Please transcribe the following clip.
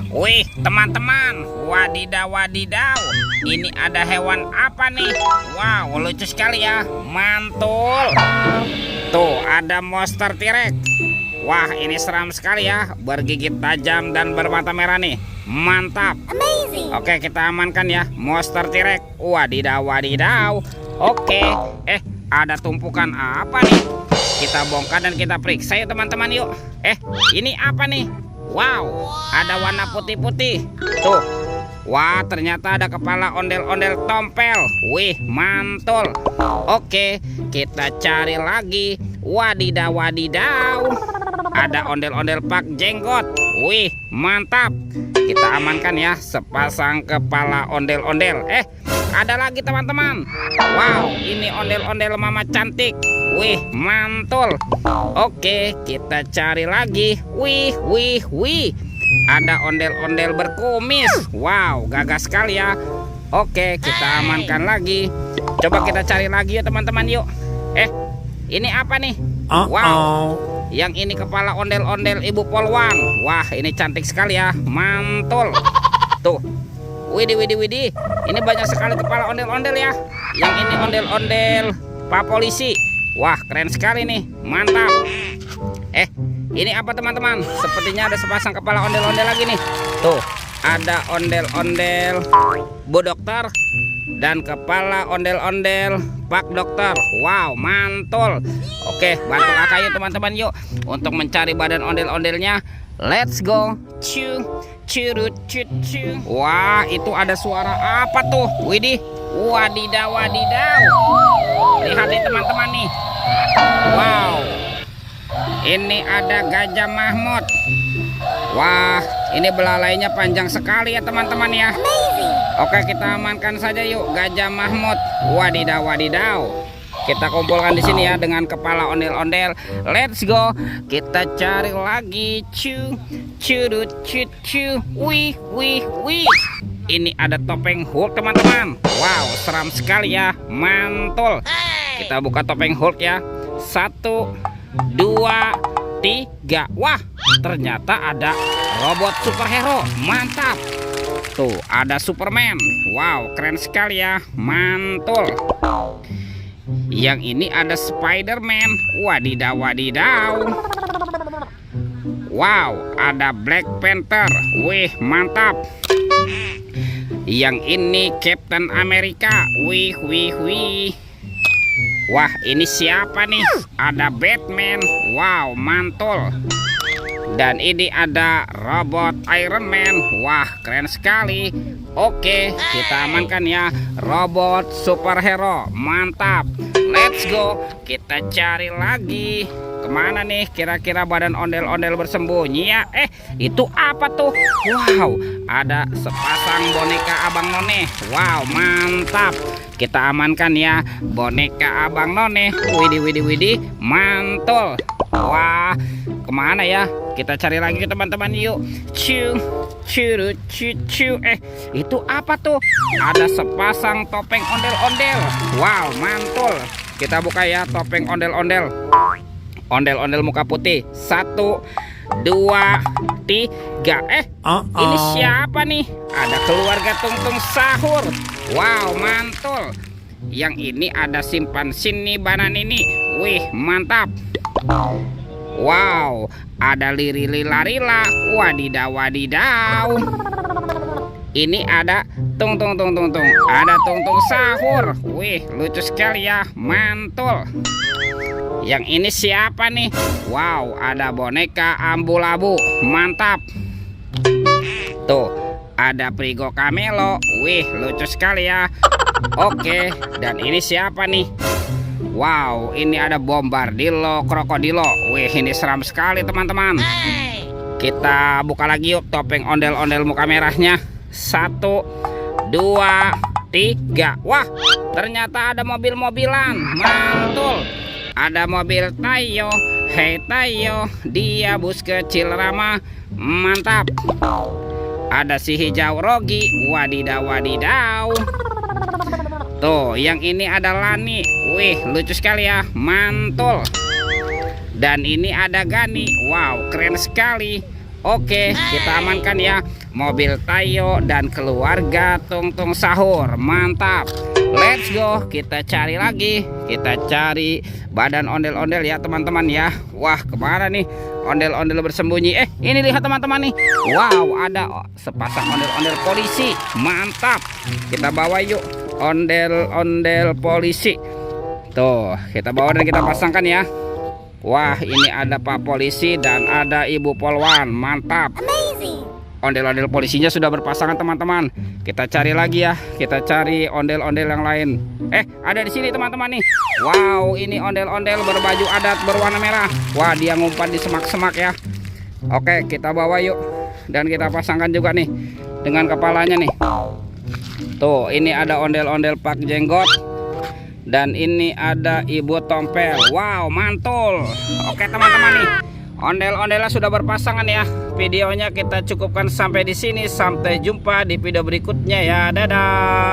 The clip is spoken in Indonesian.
Wih, teman-teman, wadidaw wadidaw. Ini ada hewan apa nih? Wow, lucu sekali ya, mantul. Tuh, ada monster T-Rex. Wah, ini seram sekali ya, bergigit tajam dan bermata merah nih. Mantap. Amazing. Oke, kita amankan ya, monster T-Rex. Wadidaw wadidaw. Oke, ada tumpukan apa nih? Kita bongkar dan kita periksa ya teman-teman yuk. Ini apa nih? Wow, ada warna putih-putih. Tuh. Wah, ternyata ada kepala ondel-ondel tompel. Wih, mantul. Oke, kita cari lagi. Wadidaw wadidaw. Ada ondel-ondel pak jenggot. Wih, mantap. Kita amankan ya sepasang kepala ondel-ondel. Ada lagi teman-teman. Wow, ini ondel-ondel mama cantik. Wih, mantul. Oke, kita cari lagi. Wih. Ada ondel-ondel berkumis. Wow, gagah sekali ya. Oke, kita amankan lagi. Coba kita cari lagi ya teman-teman yuk. Ini apa nih? Wow, yang ini kepala ondel-ondel ibu polwan. Wah, ini cantik sekali ya. Mantul. Tuh. Widih. Ini banyak sekali kepala ondel-ondel ya. Yang ini ondel-ondel pak polisi. Wah, keren sekali nih. Mantap. Ini apa teman-teman? Sepertinya ada sepasang kepala ondel-ondel lagi nih. Tuh, ada ondel-ondel bu dokter dan kepala ondel-ondel pak dokter. Wow, mantul. Oke, bantu kakak yuk teman-teman yuk untuk mencari badan ondel-ondelnya. Let's go. Curut. Wah, itu ada suara apa tuh? Widih. Wadidaw wadidaw. Lihat nih teman-teman nih. Wow. Ini ada Gajah Mahmud. Wah, ini belalainya panjang sekali ya teman-teman ya. Oke, kita amankan saja yuk Gajah Mahmud. Wadidaw wadidaw. Kita kumpulkan di sini ya dengan kepala ondel-ondel. Let's go. Kita cari lagi. Curut. Wih. Ini ada topeng Hulk teman-teman. Wow, seram sekali ya. Mantul. Kita buka topeng Hulk ya. 1, 2, 3. Wah, ternyata ada robot superhero. Mantap. Tuh, ada Superman. Wow, keren sekali ya. Mantul. Yang ini ada Spider-Man. Wadidaw wadidaw. Wow, ada Black Panther. Wih, mantap. Yang ini Captain America. Wih. Wah, ini siapa nih? Ada Batman. Wow, mantul. Dan ini ada robot Iron Man. Wah, keren sekali. Oke, kita amankan ya robot superhero. Mantap. Let's go. Kita cari lagi. Kemana nih kira-kira badan ondel-ondel bersembunyi ya? Itu apa tuh? Wow, ada sepasang boneka Abang None. Wow, mantap. Kita amankan ya boneka Abang None. Widih. Mantul. Wah, kemana ya? Kita cari lagi teman-teman yuk. Curut. Itu apa tuh? Ada sepasang topeng ondel-ondel. Wow, mantul. Kita buka ya topeng ondel-ondel. Ondel-ondel muka putih. 1, 2, 3. Ini siapa nih? Ada keluarga Tungtung Sahur. Wow, mantul. Yang ini ada simpansin nih banan ini. Wih, mantap. Wow, ada Liri-Lila. Wadidaw wadidaw. Ini ada tung. Ada Tungtung Sahur. Wih, lucu sekali ya. Mantul. Yang ini siapa nih? Wow, ada boneka Ambu-Labu. Mantap. Tuh, ada Prigo Camelo. Wih, lucu sekali ya. Oke, dan ini siapa nih? Wow, ini ada Bombardilo Krokodilo. Wih, ini seram sekali teman-teman. Kita buka lagi yuk topeng ondel-ondel muka merahnya. 1, 2, 3. Wah, ternyata ada mobil-mobilan. Mantul. Ada mobil Tayo. Hei Tayo, dia bus kecil ramah. Mantap. Ada si hijau Rogi. Wadidaw wadidaw. Tuh, yang ini ada Lani. Wih, lucu sekali ya. Mantul. Dan ini ada Gani. Wow, keren sekali. Oke, kita amankan ya mobil Tayo dan keluarga Tung Tung Sahur. Mantap. Let's go, kita cari lagi. Kita cari badan ondel-ondel ya teman-teman ya. Wah, kemana nih ondel-ondel bersembunyi? Ini lihat teman-teman nih. Wow, ada sepasang ondel-ondel polisi. Mantap. Kita bawa yuk ondel-ondel polisi. Tuh, kita bawa dan kita pasangkan ya. Wah, ini ada Pak Polisi dan ada Ibu Polwan. Mantap. Ondel-ondel polisinya sudah berpasangan teman-teman. Kita cari lagi ya. Kita cari ondel-ondel yang lain. Ada di sini teman-teman nih. Wow, ini ondel-ondel berbaju adat berwarna merah. Wah, dia ngumpat di semak-semak ya. Oke, kita bawa yuk. Dan kita pasangkan juga nih dengan kepalanya nih. Tuh, ini ada ondel-ondel Pak Jenggot. Dan ini ada Ibu Tompel. Wow, mantul. Oke teman-teman nih, ondel-ondelnya sudah berpasangan ya. Videonya kita cukupkan sampai di sini. Sampai jumpa di video berikutnya ya. Dadah.